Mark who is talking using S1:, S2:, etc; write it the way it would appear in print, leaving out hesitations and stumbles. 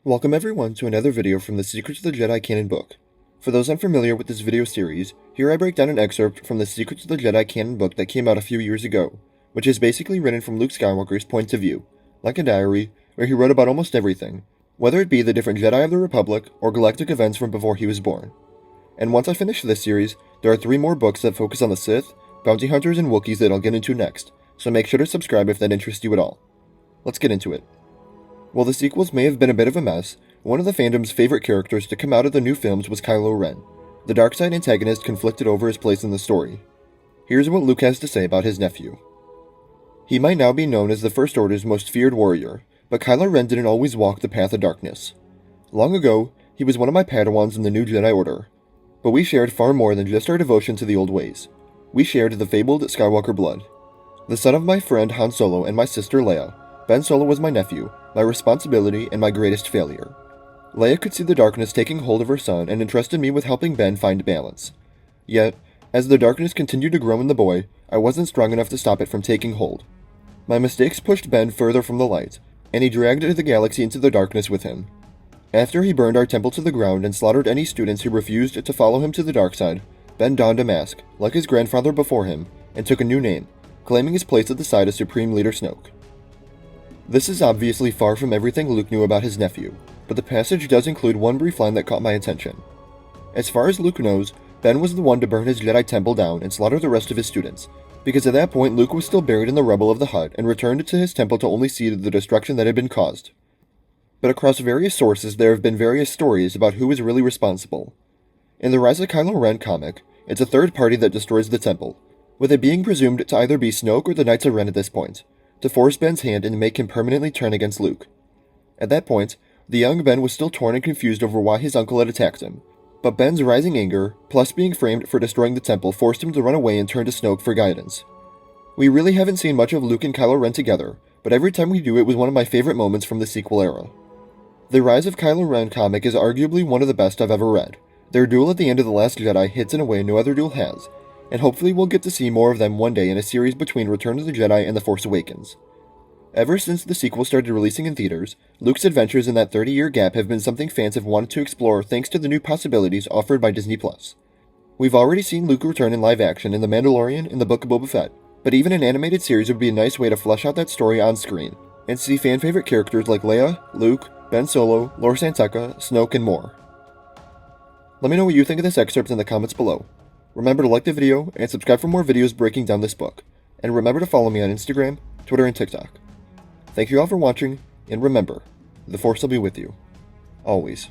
S1: Welcome everyone to another video from the Secrets of the Jedi canon book. For those unfamiliar with this video series, here I break down an excerpt from the Secrets of the Jedi canon book that came out a few years ago, which is basically written from Luke Skywalker's point of view, like a diary, where he wrote about almost everything, whether it be the different Jedi of the Republic or galactic events from before he was born. And once I finish this series, there are 3 more books that focus on the Sith, bounty hunters, and Wookiees that I'll get into next, so make sure to subscribe if that interests you at all. Let's get into it. While the sequels may have been a bit of a mess, one of the fandom's favorite characters to come out of the new films was Kylo Ren. The dark side antagonist conflicted over his place in the story. Here's what Luke has to say about his nephew. He might now be known as the First Order's most feared warrior, but Kylo Ren didn't always walk the path of darkness. Long ago, he was one of my Padawans in the new Jedi Order, but we shared far more than just our devotion to the old ways. We shared the fabled Skywalker blood. The son of my friend Han Solo and my sister Leia, Ben Solo was my nephew, my responsibility, and my greatest failure. Leia could see the darkness taking hold of her son and entrusted me with helping Ben find balance. Yet, as the darkness continued to grow in the boy, I wasn't strong enough to stop it from taking hold. My mistakes pushed Ben further from the light, and he dragged the galaxy into the darkness with him. After he burned our temple to the ground and slaughtered any students who refused to follow him to the dark side, Ben donned a mask, like his grandfather before him, and took a new name, claiming his place at the side of Supreme Leader Snoke. This is obviously far from everything Luke knew about his nephew, but the passage does include one brief line that caught my attention. As far as Luke knows, Ben was the one to burn his Jedi temple down and slaughter the rest of his students, because at that point Luke was still buried in the rubble of the Hutt and returned to his temple to only see the destruction that had been caused. But across various sources there have been various stories about who is really responsible. In the Rise of Kylo Ren comic, it's a third party that destroys the temple, with it being presumed to either be Snoke or the Knights of Ren at this point, to force Ben's hand and make him permanently turn against Luke. At that point, the young Ben was still torn and confused over why his uncle had attacked him, but Ben's rising anger, plus being framed for destroying the temple, forced him to run away and turn to Snoke for guidance. We really haven't seen much of Luke and Kylo Ren together, but every time we do it was one of my favorite moments from the sequel era. The Rise of Kylo Ren comic is arguably one of the best I've ever read. Their duel at the end of The Last Jedi hits in a way no other duel has, and hopefully we'll get to see more of them one day in a series between Return of the Jedi and The Force Awakens. Ever since the sequel started releasing in theaters, Luke's adventures in that 30-year gap have been something fans have wanted to explore thanks to the new possibilities offered by Disney+. We've already seen Luke return in live action in The Mandalorian and the Book of Boba Fett, but even an animated series would be a nice way to flesh out that story on screen, and see fan-favorite characters like Leia, Luke, Ben Solo, Lor San Tekka, Snoke, and more. Let me know what you think of this excerpt in the comments below. Remember to like the video and subscribe for more videos breaking down this book, and remember to follow me on Instagram, Twitter, and TikTok. Thank you all for watching, and remember, the Force will be with you. Always.